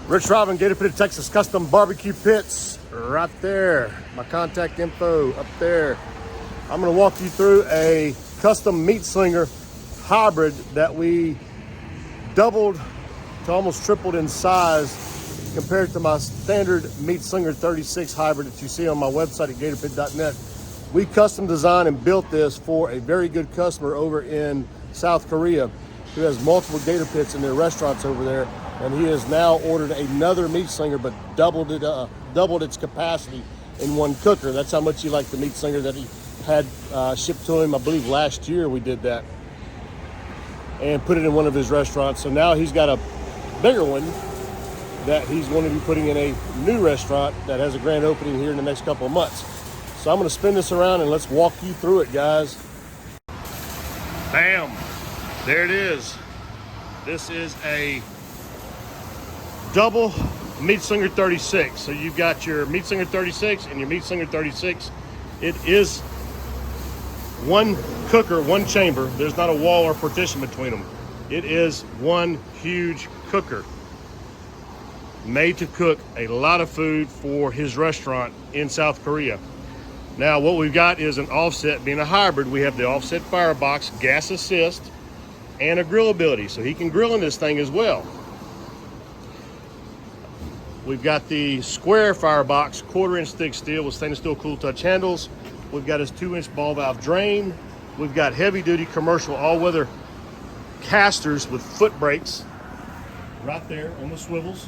Rich Robin, Gator Pit, Texas Custom Barbecue Pits, right there. My contact info up there. I'm gonna walk you through a custom meat slinger hybrid that we doubled to almost tripled in size compared to my standard meat slinger 36 hybrid that you see on my website at gatorpit.net. We custom designed and built this for a very good customer over in South Korea who has multiple Gator Pits in their restaurants over there. And he has now ordered another meat slinger, but doubled its capacity in one cooker. That's how much he liked the meat slinger that he had shipped to him. I believe last year we did that and put it in one of his restaurants. So now he's got a bigger one that he's going to be putting in a new restaurant that has a grand opening here in the next couple of months. So I'm going to spin this around and let's walk you through it, guys. Bam, there it is. This is a double meat slinger 36. So you've got your meat slinger 36 and your meat slinger 36. It is one cooker, one chamber. There's not a wall or partition between them. It is one huge cooker made to cook a lot of food for his restaurant in South Korea. Now what we've got is an offset. Being a hybrid, we have the offset firebox, gas assist, and a grill ability. So he can grill in this thing as well. We've got the square firebox, 1/4-inch thick steel with stainless steel cool touch handles. We've got his 2-inch ball valve drain. We've got heavy duty commercial all-weather casters with foot brakes right there on the swivels.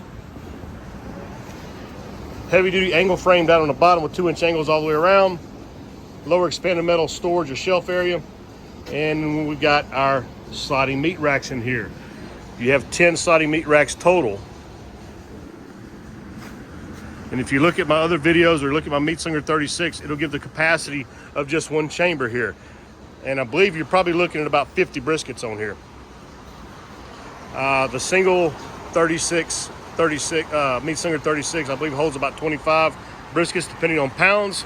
Heavy duty angle frame down on the bottom with 2-inch angles all the way around. Lower expanded metal storage or shelf area. And we've got our sliding meat racks in here. You have 10 sliding meat racks total. And if you look at my other videos or look at my meat slinger 36, it'll give the capacity of just one chamber here. And I believe you're probably looking at about 50 briskets on here. The single 36 meat slinger 36, I believe holds about 25 briskets depending on pounds.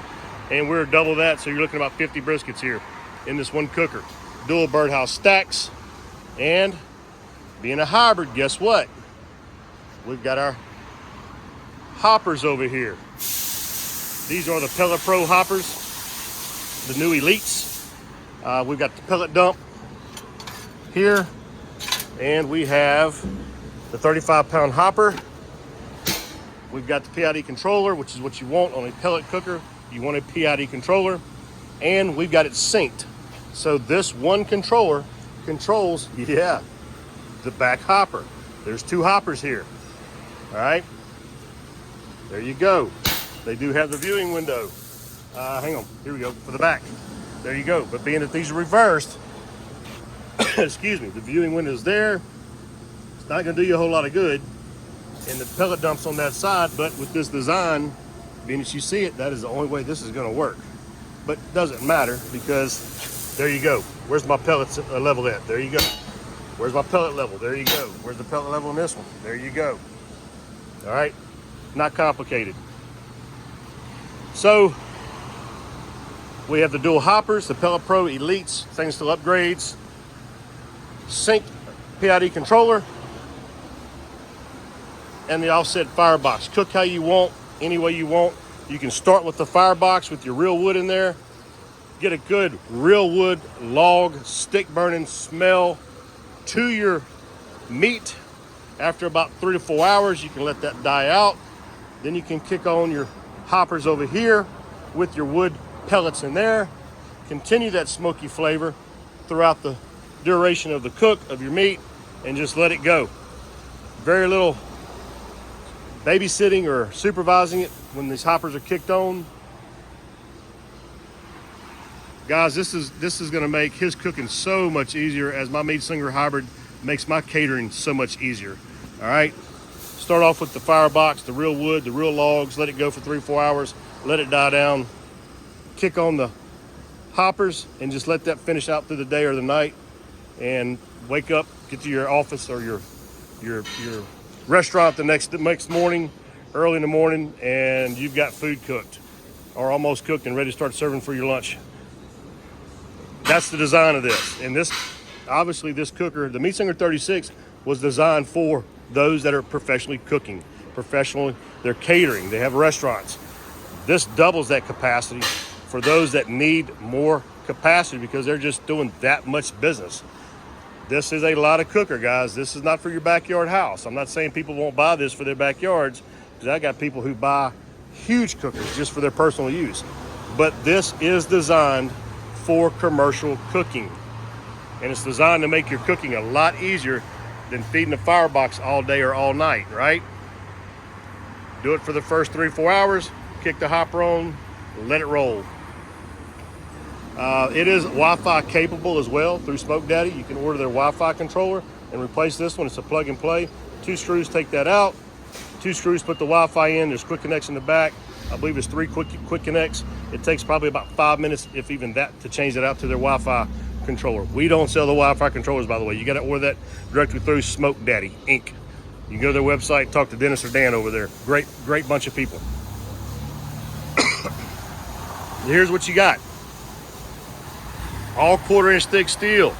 And we're double that, so you're looking at about 50 briskets here in this one cooker. Dual Birdhouse stacks. And being a hybrid, guess what? We've got our hoppers over here. These are the Pellet Pro hoppers, the new Elites. We've got the pellet dump here, and we have the 35-pound hopper. We've got the PID controller, which is what you want on a pellet cooker. You want a PID controller, and we've got it synced. So this one controller controls, the back hopper. There's 2 hoppers here, all right? There you go. They do have the viewing window. Hang on, here we go, for the back. There you go, but being that these are reversed, excuse me, the viewing window is there. It's not gonna do you a whole lot of good. And the pellet dump's on that side, but with this design, being that you see it, that is the only way this is gonna work. But it doesn't matter because there you go. Where's my pellets level at? There you go. Where's my pellet level? There you go. Where's the pellet level on this one? There you go. All right. Not complicated. So we have the dual hoppers, the Pellet Pro Elites, stainless steel upgrades, synced PID controller, and the offset firebox. Cook how you want, any way you want. You can start with the firebox with your real wood in there. Get a good real wood log stick burning smell to your meat. After about 3 to 4 hours, you can let that die out. Then you can kick on your hoppers over here with your wood pellets in there. Continue that smoky flavor throughout the duration of the cook of your meat and just let it go. Very little babysitting or supervising it when these hoppers are kicked on. Guys, this is gonna make his cooking so much easier as my meat slinger hybrid makes my catering so much easier. All right. Start off with the firebox, the real wood, the real logs, let it go for 3 or 4 hours, let it die down, kick on the hoppers, and just let that finish out through the day or the night, and wake up, get to your office or your restaurant the next morning, early in the morning, and you've got food cooked or almost cooked and ready to start serving for your lunch. That's the design of this. And this, obviously this cooker, the meat slinger 36, was designed for those that are professionally cooking. professional. They're catering. They have restaurants. This doubles that capacity for those that need more capacity because they're just doing that much business. This is a lot of cooker, guys. This is not for your backyard house. I'm not saying people won't buy this for their backyards, because I got people who buy huge cookers just for their personal use. But this is designed for commercial cooking. And it's designed to make your cooking a lot easier than feeding a firebox all day or all night, right? Do it for the first 3-4 hours, kick the hopper on, let it roll. It is Wi-Fi capable as well through Smoke Daddy. You can order their Wi-Fi controller and replace this one. It's a plug and play. 2 screws take that out. 2 screws put the Wi-Fi in. There's quick connects in the back. I believe it's 3 quick connects. It takes probably about 5 minutes, if even that, to change it out to their Wi-Fi controller. We don't sell the Wi-Fi controllers, by the way. You got to order that directly through Smoke Daddy Inc. You can go to their website, talk to Dennis or Dan over there. Great bunch of people. Here's what you got. All 1/4-inch thick steel.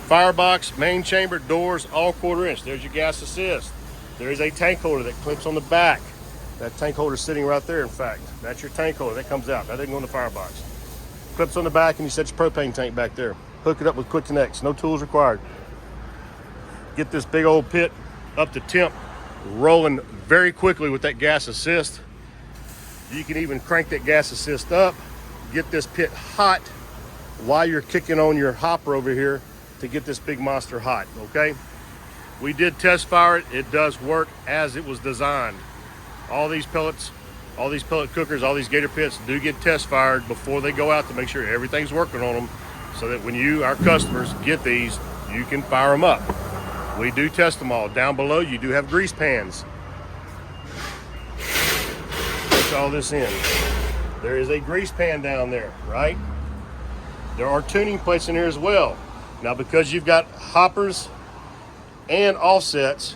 Firebox, main chamber, doors, all 1/4-inch. There's your gas assist. There is a tank holder that clips on the back. That tank holder is sitting right there, in fact. That's your tank holder. That comes out. That doesn't go in the firebox. Clips on the back, and you set your propane tank back there. Hook it up with quick connects. No tools required. Get this big old pit up to temp, rolling very quickly with that gas assist. You can even crank that gas assist up, get this pit hot while you're kicking on your hopper over here to get this big monster hot, okay? We did test fire it. It does work as it was designed. All these pellets, all these pellet cookers, all these Gator pits do get test fired before they go out to make sure everything's working on them, so that when you, our customers, get these, you can fire them up. We do test them all. Down below, you do have grease pans. Push all this in. There is a grease pan down there, right? There are tuning plates in here as well. Now, because you've got hoppers and offsets,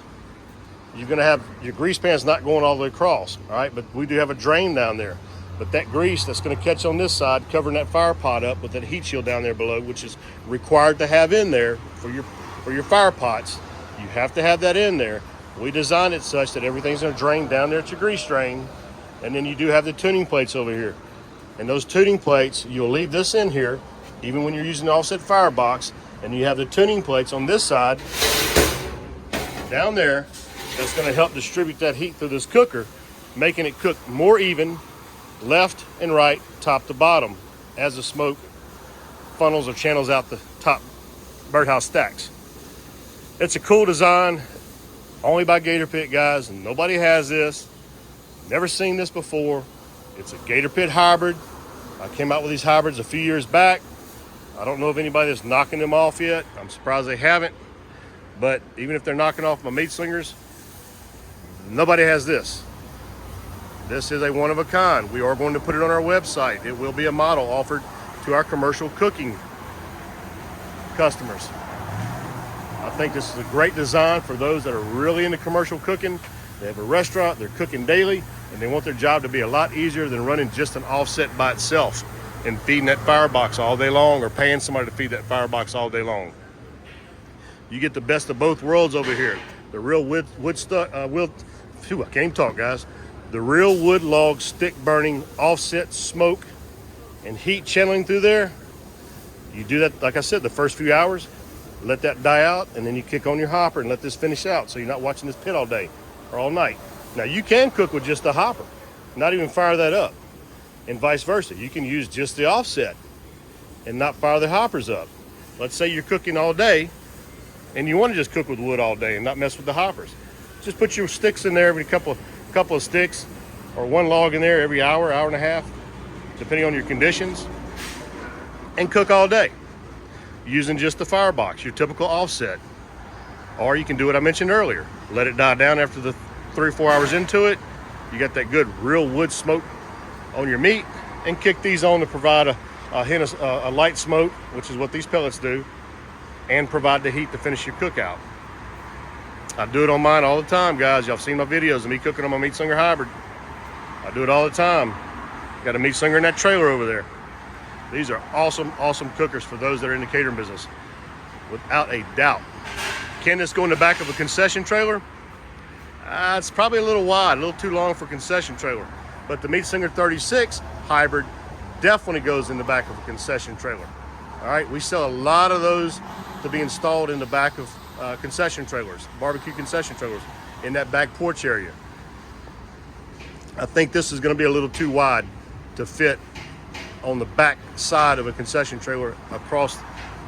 you're gonna have your grease pan's not going all the way across, all right? But we do have a drain down there. But that grease that's gonna catch on this side, covering that fire pot up with that heat shield down there below, which is required to have in there for your fire pots. You have to have that in there. We designed it such that everything's gonna drain down there at your grease drain. And then you do have the tuning plates over here. And those tuning plates, you'll leave this in here, even when you're using the offset firebox, and you have the tuning plates on this side, down there, that's gonna help distribute that heat through this cooker, making it cook more even, left and right, top to bottom, as the smoke funnels or channels out the top Birdhouse stacks. It's a cool design, only by Gator Pit, guys, and nobody has this. Never seen this before. It's a Gator Pit hybrid. I came out with these hybrids a few years back. I don't know if anybody that's knocking them off yet. I'm surprised they haven't. But even if they're knocking off my meat slingers, nobody has this. This is a one of a kind. We are going to put it on our website. It will be a model offered to our commercial cooking customers. I think this is a great design for those that are really into commercial cooking. They have a restaurant, they're cooking daily, and they want their job to be a lot easier than running just an offset by itself and feeding that firebox all day long, or paying somebody to feed that firebox all day long. You get the best of both worlds over here. The real I can't talk, guys. The real wood log stick burning offset smoke and heat channeling through there. You do that, like I said, the first few hours, let that die out, and then you kick on your hopper and let this finish out, so you're not watching this pit all day or all night. Now, you can cook with just the hopper, not even fire that up, and vice versa. You can use just the offset and not fire the hoppers up. Let's say you're cooking all day and you want to just cook with wood all day and not mess with the hoppers. Just put your sticks in there every couple of sticks, or one log in there every hour and a half, depending on your conditions, and cook all day using just the firebox, your typical offset. Or you can do what I mentioned earlier. Let it die down after the 3 or 4 hours into it. You got that good real wood smoke on your meat, and kick these on to provide a hint of a light smoke, which is what these pellets do, and provide the heat to finish your cookout. I do it on mine all the time, guys. Y'all seen my videos of me cooking on my Meat Slinger hybrid. I do it all the time. Got a Meat Slinger in that trailer over there. These are awesome, awesome cookers for those that are in the catering business, without a doubt. Can this go in the back of a concession trailer? It's probably a little wide, a little too long for a concession trailer. But the Meat Slinger 36 hybrid definitely goes in the back of a concession trailer. All right, we sell a lot of those to be installed in the back of concession trailers, barbecue concession trailers, in that back porch area. I think this is going to be a little too wide to fit on the back side of a concession trailer across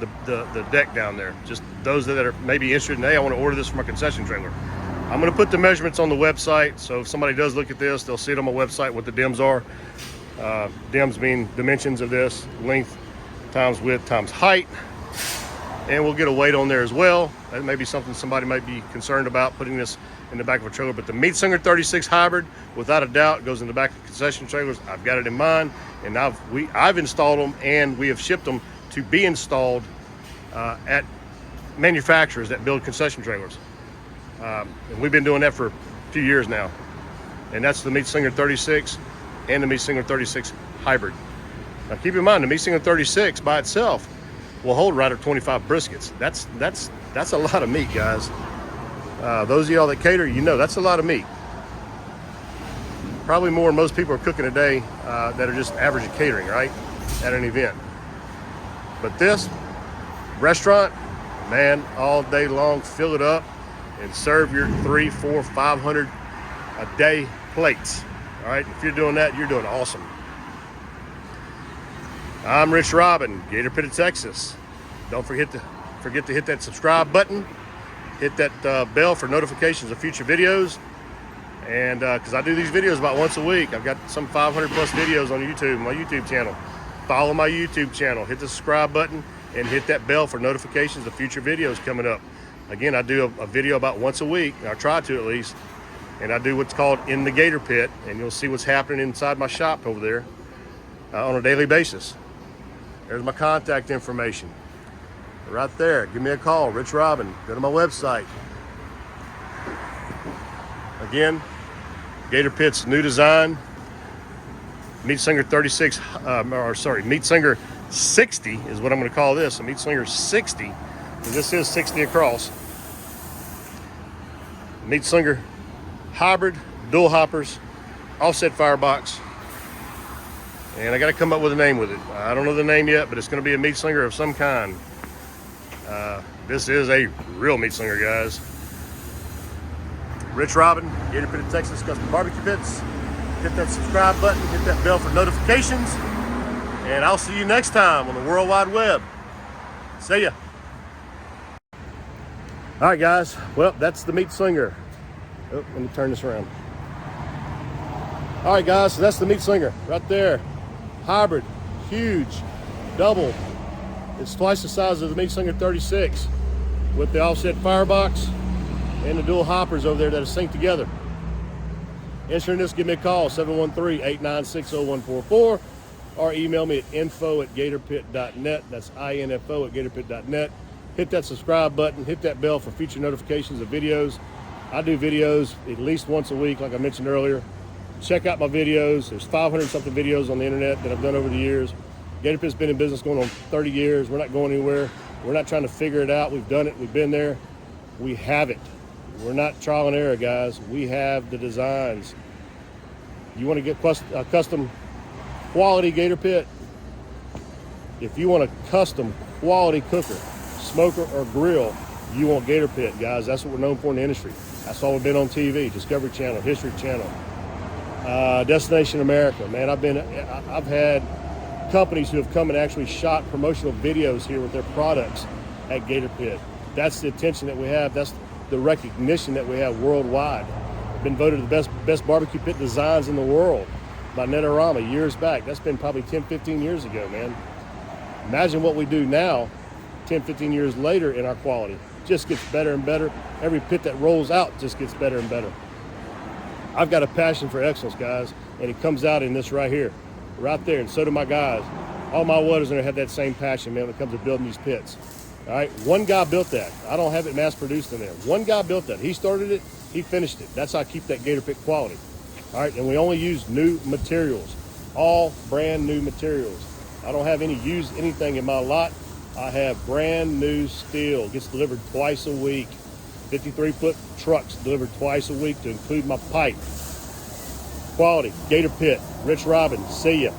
the deck down there. Just those that are maybe interested in, hey, I want to order this for my concession trailer. I'm going to put the measurements on the website, so if somebody does look at this, they'll see it on my website what the dims are. Dims mean dimensions of this, length times width times height. And we'll get a weight on there as well. That may be something somebody might be concerned about, putting this in the back of a trailer. But the Meat Slinger 36 hybrid, without a doubt, goes in the back of concession trailers. I've got it in mind, and I've installed them, and we have shipped them to be installed at manufacturers that build concession trailers. And we've been doing that for a few years now. And that's the Meat Slinger 36 and the Meat Slinger 36 hybrid. Now keep in mind, the Meat Slinger 36 by itself will hold right at 25 briskets. That's a lot of meat, guys. Those of y'all that cater, you know that's a lot of meat. Probably more than most people are cooking today that are just average at catering, right? At an event. But this restaurant, man, all day long, fill it up and serve your 300, 400, 500 a day plates. All right, if you're doing that, you're doing awesome. I'm Rich Robin, Gator Pit of Texas. Don't forget to hit that subscribe button, hit that bell for notifications of future videos. And because I do these videos about once a week, I've got some 500 plus videos on YouTube, my YouTube channel. Follow my YouTube channel, hit the subscribe button, and hit that bell for notifications of future videos coming up. Again, I do a video about once a week, I try to at least, and I do what's called In the Gator Pit, and you'll see what's happening inside my shop over there on a daily basis. There's my contact information right there. Give me a call, Rich Robin. Go to my website. Again, Gator Pit's new design, Meat Slinger 36, Meat Slinger 60 is what I'm going to call this. A Meat Slinger 60, because this is 60 across. Meat Slinger hybrid, dual hoppers, offset firebox. And I got to come up with a name with it. I don't know the name yet, but it's going to be a Meat Slinger of some kind. This is a real Meat Slinger, guys. Rich Robin, Gator Pit of Texas, Custom Barbecue Pits. Hit that subscribe button, hit that bell for notifications. And I'll see you next time on the World Wide Web. See ya. All right, guys. Well, that's the Meat Slinger. Oh, let me turn this around. All right, guys, so that's the Meat Slinger right there. Hybrid, huge, double. It's twice the size of the Meat Slinger 36 with the offset firebox and the dual hoppers over there that are synced together. Interested in this, give me a call, 713-896-0144, or email me at info@gatorpit.net. That's info@gatorpit.net. Hit that subscribe button, hit that bell for future notifications of videos. I do videos at least once a week, like I mentioned earlier. Check out my videos. There's 500 something videos on the internet that I've done over the years. Gator Pit's been in business going on 30 years. We're not going anywhere. We're not trying to figure it out. We've done it. We've been there. We have it. We're not trial and error, guys. We have the designs. You want to get a custom quality Gator Pit? If you want a custom quality cooker, smoker, or grill, you want Gator Pit, guys. That's what we're known for in the industry. That's all we've been on TV, Discovery Channel, History Channel, Destination America. Man, I've had companies who have come and actually shot promotional videos here with their products at Gator Pit. That's the attention that we have. That's the recognition that we have worldwide. Been voted the best barbecue pit designs in the world by Netarama years back. That's been probably 10, 15 years ago, man. Imagine what we do now, 10, 15 years later in our quality. Just gets better and better. Every pit that rolls out just gets better and better. I've got a passion for excellence, guys, and it comes out in this right here, right there, and so do my guys. All my welders in there have that same passion, man, when it comes to building these pits. All right, one guy built that. I don't have it mass produced in there. One guy built that. He started it, he finished it. That's how I keep that Gator Pit quality. All right, and we only use new materials, all brand new materials. I don't have any used anything in my lot. I have brand new steel. Gets delivered twice a week. 53-foot trucks delivered twice a week to include my pipe. Quality, Gator Pit, Rich Robin, see ya.